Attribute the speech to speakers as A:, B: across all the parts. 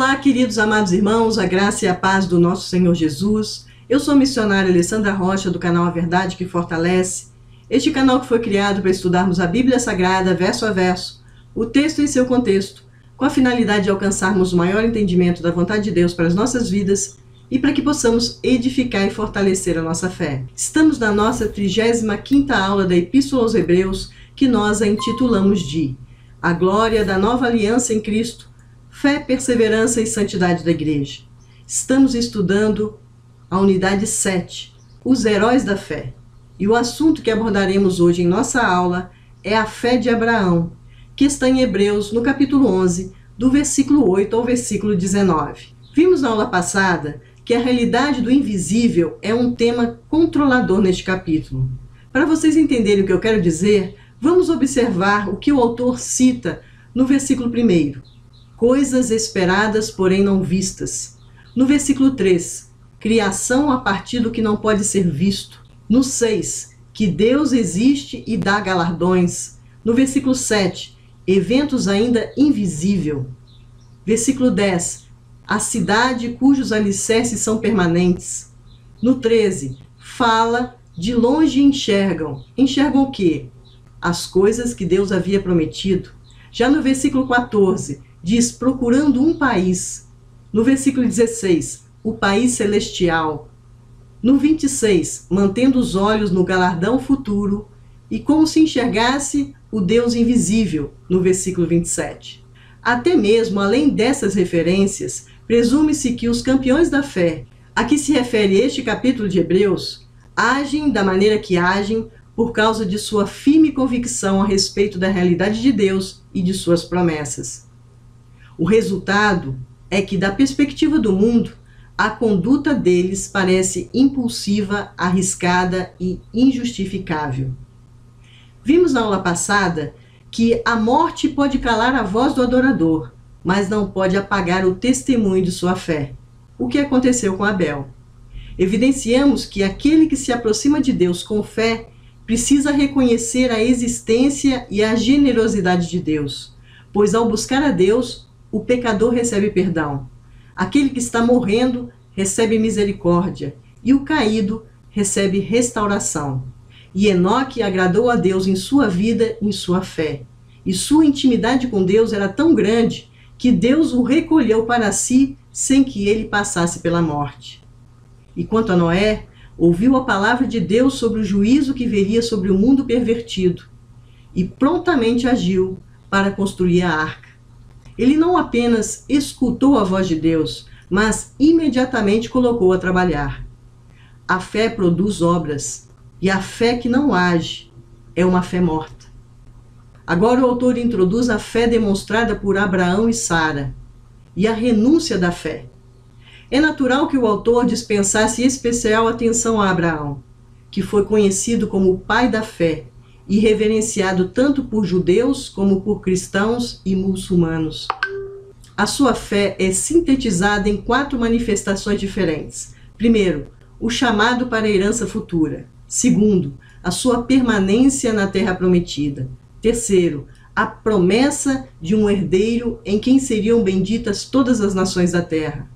A: Olá, queridos amados irmãos, a graça e a paz do nosso Senhor Jesus. Eu sou a missionária Alessandra Rocha, do canal A Verdade que Fortalece. Este canal que foi criado para estudarmos a Bíblia Sagrada, verso a verso, o texto em seu contexto, com a finalidade de alcançarmos o maior entendimento da vontade de Deus para as nossas vidas e para que possamos edificar e fortalecer a nossa fé. Estamos na nossa 35ª aula da Epístola aos Hebreus, que nós a intitulamos de A Glória da Nova Aliança em Cristo, Fé, Perseverança e Santidade da Igreja. Estamos estudando a unidade 7, os heróis da fé. E o assunto que abordaremos hoje em nossa aula é a fé de Abraão, que está em Hebreus, no capítulo 11, do versículo 8 ao versículo 19. Vimos na aula passada que a realidade do invisível é um tema controlador neste capítulo. Para vocês entenderem o que eu quero dizer, vamos observar o que o autor cita no versículo 1. Coisas esperadas, porém não vistas. No versículo 3, criação a partir do que não pode ser visto. No 6, que Deus existe e dá galardões. No versículo 7, eventos ainda invisível. Versículo 10, a cidade cujos alicerces são permanentes. No 13, fala de longe enxergam. Enxergam o quê? As coisas que Deus havia prometido. Já no versículo 14, diz procurando um país. No versículo 16, o país celestial. No 26, mantendo os olhos no galardão futuro e como se enxergasse o Deus invisível, no versículo 27. Até mesmo além dessas referências, presume-se que os campeões da fé, a que se refere este capítulo de Hebreus, agem da maneira que agem por causa de sua firme convicção a respeito da realidade de Deus e de suas promessas. O resultado é que, da perspectiva do mundo, a conduta deles parece impulsiva, arriscada e injustificável. Vimos na aula passada que a morte pode calar a voz do adorador, mas não pode apagar o testemunho de sua fé. O que aconteceu com Abel? Evidenciamos que aquele que se aproxima de Deus com fé precisa reconhecer a existência e a generosidade de Deus, pois ao buscar a Deus, o pecador recebe perdão. Aquele que está morrendo recebe misericórdia e o caído recebe restauração. E Enoque agradou a Deus em sua vida, em sua fé. E sua intimidade com Deus era tão grande que Deus o recolheu para si sem que ele passasse pela morte. E quanto a Noé, ouviu a palavra de Deus sobre o juízo que viria sobre o mundo pervertido e prontamente agiu para construir a arca. Ele não apenas escutou a voz de Deus, mas imediatamente colocou a trabalhar. A fé produz obras, e a fé que não age é uma fé morta. Agora o autor introduz a fé demonstrada por Abraão e Sara, e a renúncia da fé. É natural que o autor dispensasse especial atenção a Abraão, que foi conhecido como o pai da fé, e reverenciado tanto por judeus como por cristãos e muçulmanos. A sua fé é sintetizada em 4 manifestações diferentes. Primeiro, o chamado para a herança futura. Segundo, a sua permanência na terra prometida. Terceiro, a promessa de um herdeiro em quem seriam benditas todas as nações da terra.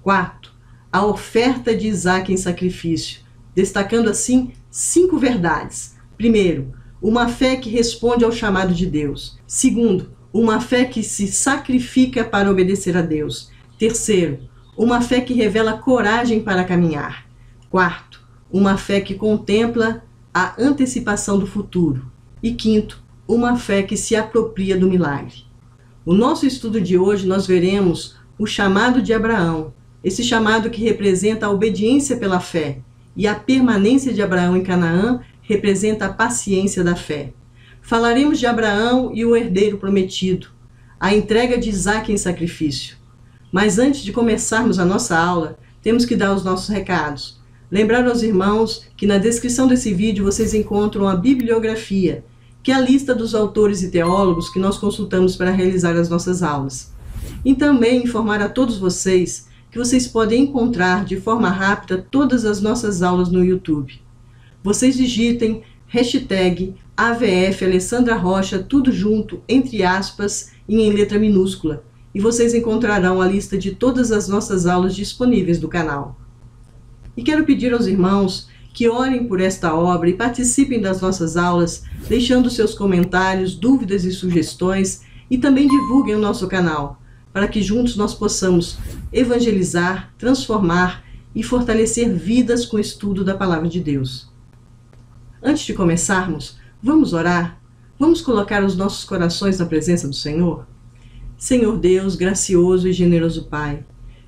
A: Quarto, a oferta de Isaque em sacrifício, destacando assim 5 verdades. Primeiro, uma fé que responde ao chamado de Deus. Segundo, uma fé que se sacrifica para obedecer a Deus. Terceiro, uma fé que revela coragem para caminhar. Quarto, uma fé que contempla a antecipação do futuro. E quinto, uma fé que se apropria do milagre. No nosso estudo de hoje nós veremos o chamado de Abraão, esse chamado que representa a obediência pela fé, e a permanência de Abraão em Canaã representa a paciência da fé. Falaremos de Abraão e o herdeiro prometido, a entrega de Isaque em sacrifício. Mas antes de começarmos a nossa aula, temos que dar os nossos recados. Lembrar aos irmãos que na descrição desse vídeo vocês encontram a bibliografia, que é a lista dos autores e teólogos que nós consultamos para realizar as nossas aulas. E também informar a todos vocês que vocês podem encontrar de forma rápida todas as nossas aulas no YouTube. Vocês digitem hashtag AVF Alessandra Rocha, tudo junto, entre aspas, e em letra minúscula, e vocês encontrarão a lista de todas as nossas aulas disponíveis do canal. E quero pedir aos irmãos que orem por esta obra e participem das nossas aulas, deixando seus comentários, dúvidas e sugestões, e também divulguem o nosso canal, para que juntos nós possamos evangelizar, transformar e fortalecer vidas com o estudo da Palavra de Deus. Antes de começarmos, vamos orar? Vamos colocar os nossos corações na presença do Senhor? Senhor Deus, gracioso e generoso Pai,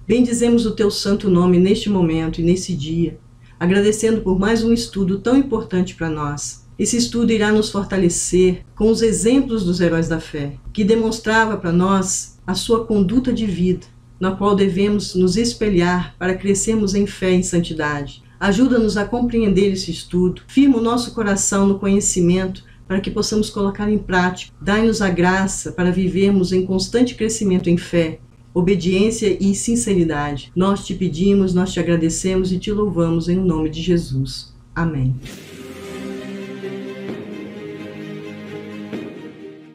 A: bendizemos o Teu santo nome neste momento e nesse dia, agradecendo por mais um estudo tão importante para nós. Esse estudo irá nos fortalecer com os exemplos dos heróis da fé, que demonstrava para nós a sua conduta de vida, na qual devemos nos espelhar para crescermos em fé e santidade. Ajuda-nos a compreender esse estudo, firma o nosso coração no conhecimento para que possamos colocar em prática. Dai-nos a graça para vivermos em constante crescimento em fé, obediência e sinceridade. Nós te pedimos, nós te agradecemos e te louvamos em nome de Jesus. Amém.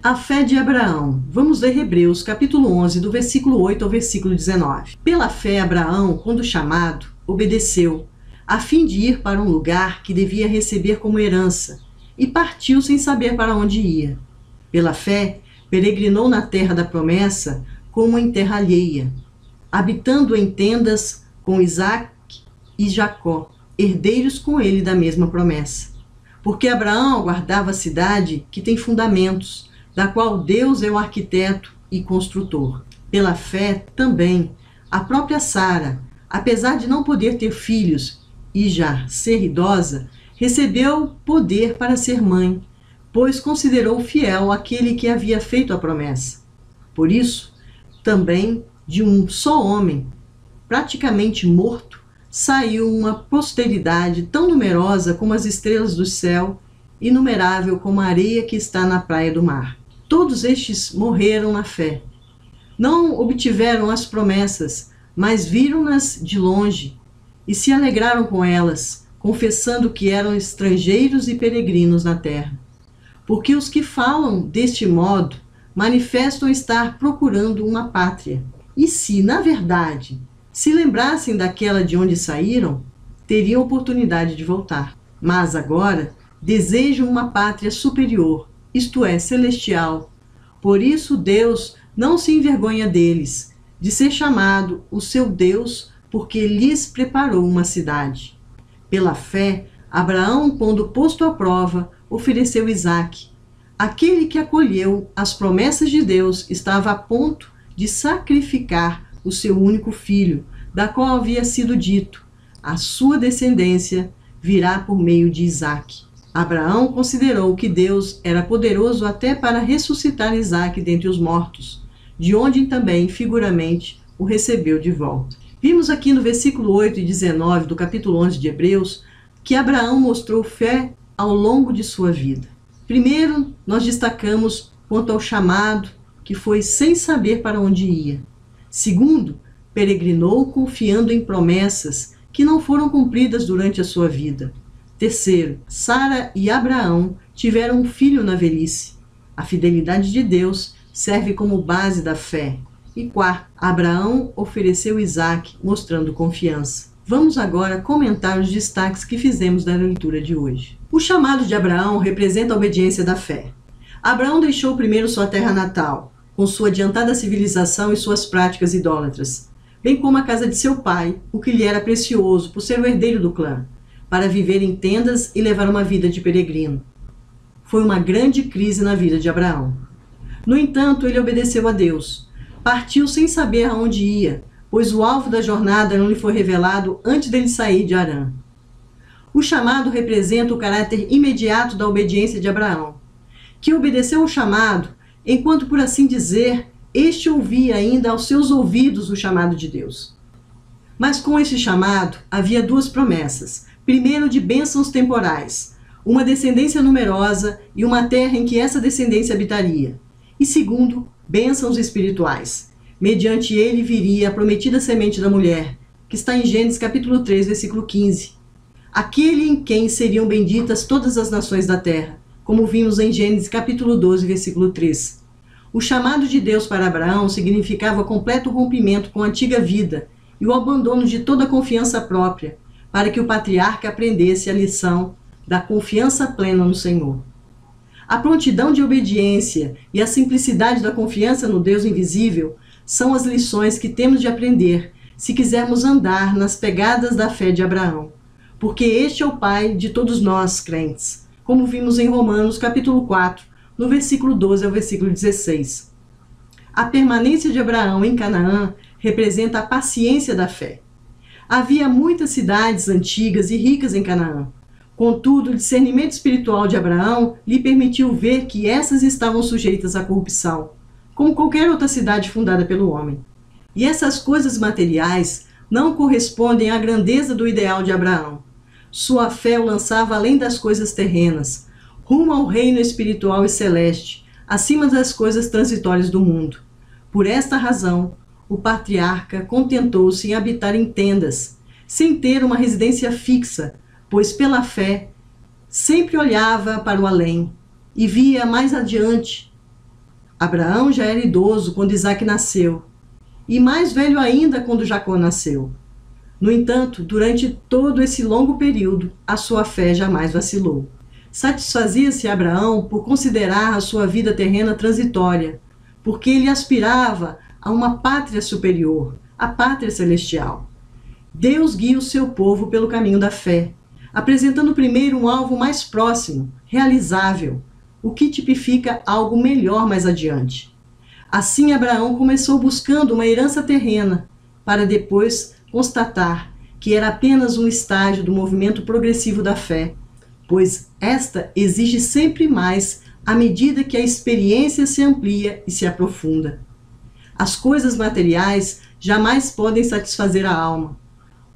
A: A fé de Abraão. Vamos ler Hebreus, capítulo 11, do versículo 8 ao versículo 19. Pela fé, Abraão, quando chamado, obedeceu, a fim de ir para um lugar que devia receber como herança, e partiu sem saber para onde ia. Pela fé, peregrinou na terra da promessa como em terra alheia, habitando em tendas com Isaque e Jacó, herdeiros com ele da mesma promessa. Porque Abraão aguardava a cidade que tem fundamentos, da qual Deus é o arquiteto e construtor. Pela fé, também, a própria Sara, apesar de não poder ter filhos e já ser idosa, recebeu poder para ser mãe, pois considerou fiel aquele que havia feito a promessa. Por isso, também, de um só homem, praticamente morto, saiu uma posteridade tão numerosa como as estrelas do céu, inumerável como a areia que está na praia do mar. Todos estes morreram na fé. Não obtiveram as promessas, mas viram-nas de longe e se alegraram com elas, confessando que eram estrangeiros e peregrinos na terra. Porque os que falam deste modo manifestam estar procurando uma pátria. E se, na verdade, se lembrassem daquela de onde saíram, teriam oportunidade de voltar. Mas agora desejam uma pátria superior, isto é, celestial. Por isso Deus não se envergonha deles, de ser chamado o seu Deus, porque lhes preparou uma cidade. Pela fé, Abraão, quando posto à prova, ofereceu Isaque. Aquele que acolheu as promessas de Deus estava a ponto de sacrificar o seu único filho, da qual havia sido dito: a sua descendência virá por meio de Isaque. Abraão considerou que Deus era poderoso até para ressuscitar Isaque dentre os mortos, de onde também, figuramente, o recebeu de volta. Vimos aqui no versículo 8 e 19 do capítulo 11 de Hebreus que Abraão mostrou fé ao longo de sua vida. Primeiro, nós destacamos quanto ao chamado, que foi sem saber para onde ia. Segundo, peregrinou confiando em promessas que não foram cumpridas durante a sua vida. Terceiro, Sara e Abraão tiveram um filho na velhice. A fidelidade de Deus serve como base da fé. E quarto, Abraão ofereceu Isaque, mostrando confiança. Vamos agora comentar os destaques que fizemos da leitura de hoje. O chamado de Abraão representa a obediência da fé. Abraão deixou primeiro sua terra natal, com sua adiantada civilização e suas práticas idólatras, bem como a casa de seu pai, o que lhe era precioso por ser o herdeiro do clã, para viver em tendas e levar uma vida de peregrino. Foi uma grande crise na vida de Abraão. No entanto, ele obedeceu a Deus. Partiu sem saber aonde ia, pois o alvo da jornada não lhe foi revelado antes dele sair de Harã. O chamado representa o caráter imediato da obediência de Abraão, que obedeceu ao chamado, enquanto, por assim dizer, este ouvia ainda aos seus ouvidos o chamado de Deus. Mas com esse chamado havia duas promessas. Primeiro, de bênçãos temporais, uma descendência numerosa e uma terra em que essa descendência habitaria. E segundo, bênçãos espirituais. Mediante ele viria a prometida semente da mulher, que está em Gênesis capítulo 3, versículo 15. Aquele em quem seriam benditas todas as nações da terra, como vimos em Gênesis capítulo 12, versículo 3. O chamado de Deus para Abraão significava completo rompimento com a antiga vida e o abandono de toda confiança própria, para que o patriarca aprendesse a lição da confiança plena no Senhor. A prontidão de obediência e a simplicidade da confiança no Deus invisível são as lições que temos de aprender se quisermos andar nas pegadas da fé de Abraão, porque este é o pai de todos nós, crentes, como vimos em Romanos capítulo 4, no versículo 12 ao versículo 16. A permanência de Abraão em Canaã representa a paciência da fé. Havia muitas cidades antigas e ricas em Canaã. Contudo, o discernimento espiritual de Abraão lhe permitiu ver que essas estavam sujeitas à corrupção, como qualquer outra cidade fundada pelo homem. E essas coisas materiais não correspondem à grandeza do ideal de Abraão. Sua fé o lançava além das coisas terrenas, rumo ao reino espiritual e celeste, acima das coisas transitórias do mundo. Por esta razão, o patriarca contentou-se em habitar em tendas, sem ter uma residência fixa, pois pela fé sempre olhava para o além e via mais adiante. Abraão já era idoso quando Isaque nasceu, e mais velho ainda quando Jacó nasceu. No entanto, durante todo esse longo período, a sua fé jamais vacilou. Satisfazia-se Abraão por considerar a sua vida terrena transitória, porque ele aspirava a uma pátria superior, a pátria celestial. Deus guia o seu povo pelo caminho da fé, apresentando primeiro um alvo mais próximo, realizável, o que tipifica algo melhor mais adiante. Assim, Abraão começou buscando uma herança terrena, para depois constatar que era apenas um estágio do movimento progressivo da fé, pois esta exige sempre mais à medida que a experiência se amplia e se aprofunda. As coisas materiais jamais podem satisfazer a alma.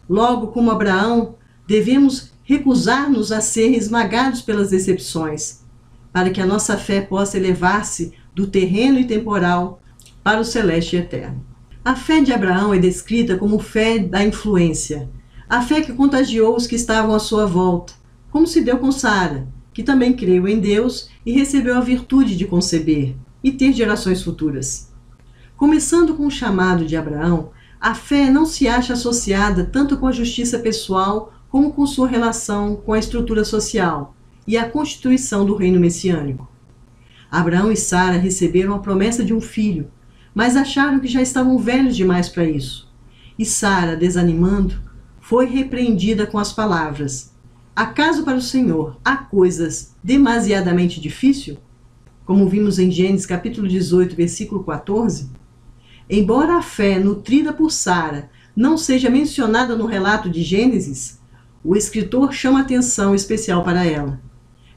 A: Logo, como Abraão, devemos recusar-nos a ser esmagados pelas decepções, para que a nossa fé possa elevar-se do terreno e temporal para o celeste e eterno. A fé de Abraão é descrita como fé da influência, a fé que contagiou os que estavam à sua volta, como se deu com Sara, que também creu em Deus e recebeu a virtude de conceber e ter gerações futuras. Começando com o chamado de Abraão, a fé não se acha associada tanto com a justiça pessoal como com sua relação com a estrutura social e a constituição do reino messiânico. Abraão e Sara receberam a promessa de um filho, mas acharam que já estavam velhos demais para isso. E Sara, desanimando, foi repreendida com as palavras: acaso para o Senhor há coisas demasiadamente difíceis? Como vimos em Gênesis capítulo 18, versículo 14. Embora a fé nutrida por Sara não seja mencionada no relato de Gênesis, o escritor chama atenção especial para ela.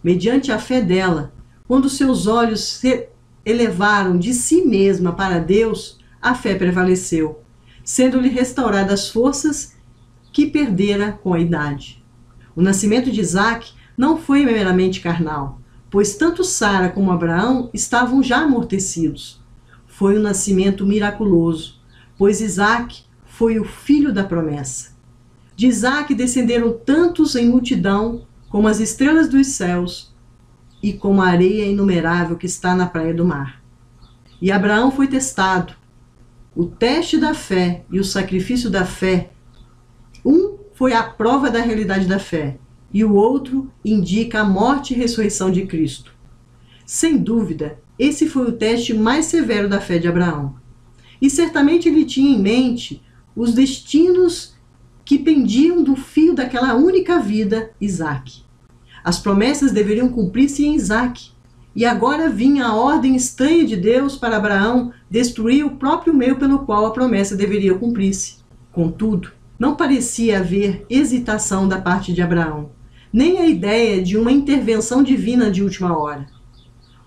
A: Mediante a fé dela, quando seus olhos se elevaram de si mesma para Deus, a fé prevaleceu, sendo-lhe restauradas as forças que perdera com a idade. O nascimento de Isaque não foi meramente carnal, pois tanto Sara como Abraão estavam já amortecidos. Foi um nascimento miraculoso, pois Isaque foi o filho da promessa. De Isaque descenderam tantos em multidão como as estrelas dos céus e como a areia inumerável que está na praia do mar. E Abraão foi testado. O teste da fé e o sacrifício da fé, um foi a prova da realidade da fé, e o outro indica a morte e ressurreição de Cristo. Sem dúvida, esse foi o teste mais severo da fé de Abraão. E certamente ele tinha em mente os destinos que pendiam do fio daquela única vida, Isaque. As promessas deveriam cumprir-se em Isaque, e agora vinha a ordem estranha de Deus para Abraão destruir o próprio meio pelo qual a promessa deveria cumprir-se. Contudo, não parecia haver hesitação da parte de Abraão, nem a ideia de uma intervenção divina de última hora.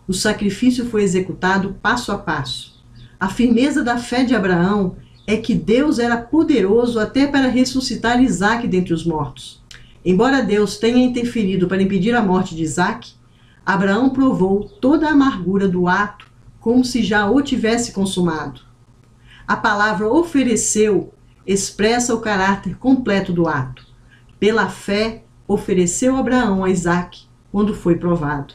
A: O sacrifício foi executado passo a passo. A firmeza da fé de Abraão é que Deus era poderoso até para ressuscitar Isaque dentre os mortos. Embora Deus tenha interferido para impedir a morte de Isaque, Abraão provou toda a amargura do ato como se já o tivesse consumado. A palavra ofereceu expressa o caráter completo do ato. Pela fé, ofereceu Abraão a Isaque quando foi provado.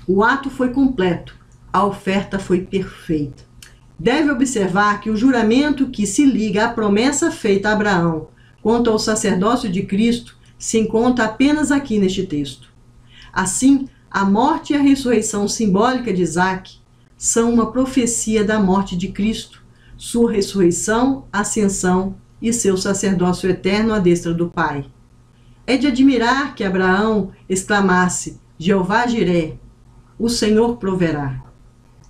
A: O ato foi completo, A oferta foi perfeita. Deve observar que o juramento que se liga à promessa feita a Abraão quanto ao sacerdócio de Cristo se encontra apenas aqui neste texto. Assim, a morte e a ressurreição simbólica de Isaque são uma profecia da morte de Cristo, sua ressurreição, ascensão e seu sacerdócio eterno à destra do Pai. É de admirar que Abraão exclamasse: Jeová Jiré, o Senhor proverá.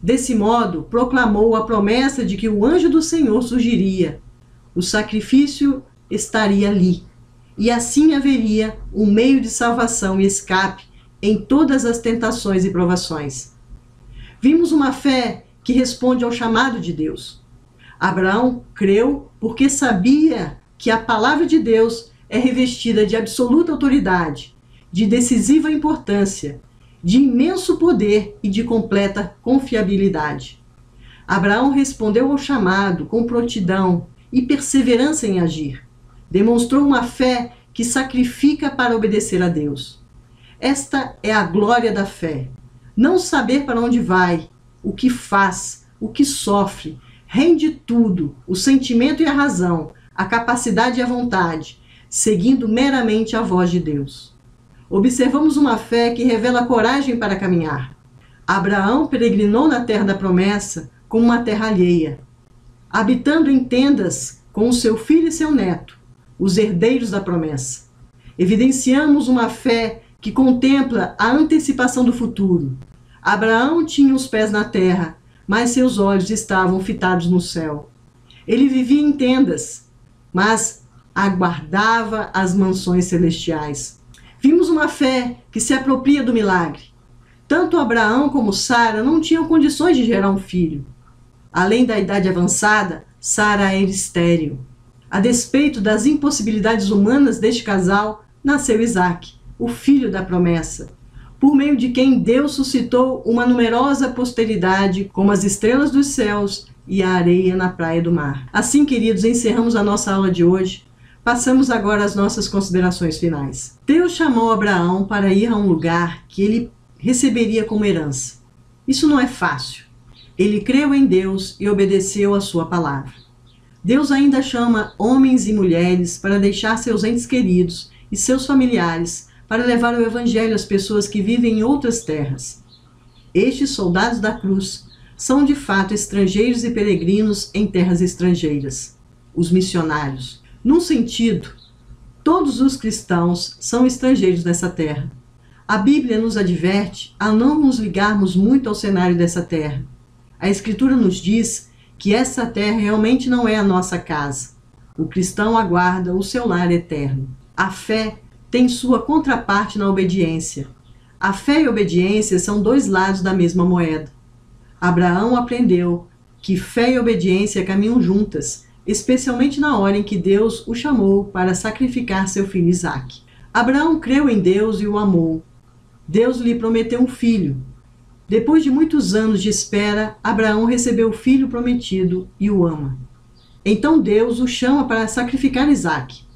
A: Desse modo, proclamou a promessa de que o anjo do Senhor surgiria, o sacrifício estaria ali, e assim haveria um meio de salvação e escape em todas as tentações e provações. Vimos uma fé que responde ao chamado de Deus. Abraão creu porque sabia que a palavra de Deus é revestida de absoluta autoridade, de decisiva importância, de imenso poder e de completa confiabilidade. Abraão respondeu ao chamado com prontidão e perseverança em agir. Demonstrou uma fé que sacrifica para obedecer a Deus. Esta é a glória da fé. Não saber para onde vai, o que faz, o que sofre, rende tudo, o sentimento e a razão, a capacidade e a vontade, seguindo meramente a voz de Deus. Observamos uma fé que revela coragem para caminhar. Abraão peregrinou na terra da promessa como uma terra alheia, habitando em tendas com o seu filho e seu neto, os herdeiros da promessa. Evidenciamos uma fé que contempla a antecipação do futuro. Abraão tinha os pés na terra, mas seus olhos estavam fitados no céu. Ele vivia em tendas, mas aguardava as mansões celestiais. Vimos uma fé que se apropria do milagre. Tanto Abraão como Sara não tinham condições de gerar um filho. Além da idade avançada, Sara era estéril. A despeito das impossibilidades humanas deste casal, nasceu Isaque, o filho da promessa, por meio de quem Deus suscitou uma numerosa posteridade, como as estrelas dos céus e a areia na praia do mar. Assim, queridos, encerramos a nossa aula de hoje. Passamos agora às nossas considerações finais. Deus chamou Abraão para ir a um lugar que ele receberia como herança. Isso não é fácil. Ele creu em Deus e obedeceu a sua palavra. Deus ainda chama homens e mulheres para deixar seus entes queridos e seus familiares para levar o evangelho às pessoas que vivem em outras terras. Estes soldados da cruz são de fato estrangeiros e peregrinos em terras estrangeiras, os missionários. Num sentido, todos os cristãos são estrangeiros nessa terra. A Bíblia nos adverte a não nos ligarmos muito ao cenário dessa terra. A Escritura nos diz que essa terra realmente não é a nossa casa. O cristão aguarda o seu lar eterno. A fé tem sua contraparte na obediência. A fé e a obediência são dois lados da mesma moeda. Abraão aprendeu que fé e obediência caminham juntas, especialmente na hora em que Deus o chamou para sacrificar seu filho Isaque. Abraão creu em Deus e o amou. Deus lhe prometeu um filho. Depois de muitos anos de espera, Abraão recebeu o filho prometido e o ama. Então Deus o chama para sacrificar Isaque.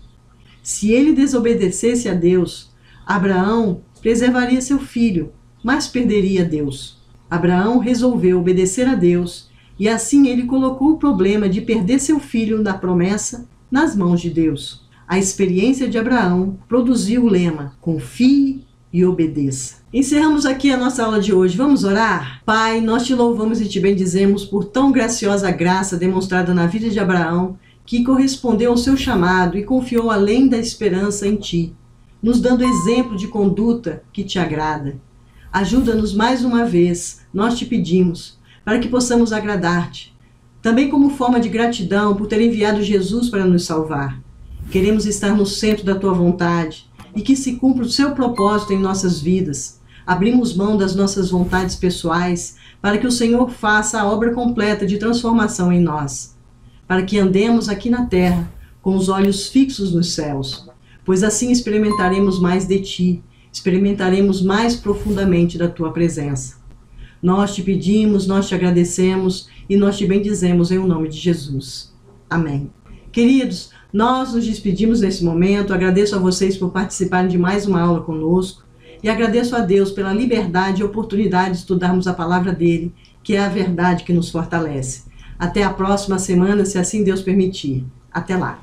A: Se ele desobedecesse a Deus, Abraão preservaria seu filho, mas perderia Deus. Abraão resolveu obedecer a Deus e assim ele colocou o problema de perder seu filho da promessa nas mãos de Deus. A experiência de Abraão produziu o lema: confie e obedeça. Encerramos aqui a nossa aula de hoje. Vamos orar? Pai, nós te louvamos e te bendizemos por tão graciosa graça demonstrada na vida de Abraão, que correspondeu ao seu chamado e confiou além da esperança em ti, nos dando exemplo de conduta que te agrada. Ajuda-nos mais uma vez, nós te pedimos, para que possamos agradar-te, também como forma de gratidão por ter enviado Jesus para nos salvar. Queremos estar no centro da tua vontade e que se cumpra o seu propósito em nossas vidas. Abrimos mão das nossas vontades pessoais para que o Senhor faça a obra completa de transformação em nós, para que andemos aqui na terra com os olhos fixos nos céus, pois assim experimentaremos mais de ti, experimentaremos mais profundamente da tua presença. Nós te pedimos, nós te agradecemos e nós te bendizemos em o nome de Jesus. Amém. Queridos, nós nos despedimos nesse momento. Agradeço a vocês por participarem de mais uma aula conosco e agradeço a Deus pela liberdade e oportunidade de estudarmos a palavra dele que é a verdade que nos fortalece. Até a próxima semana, se assim Deus permitir. Até lá!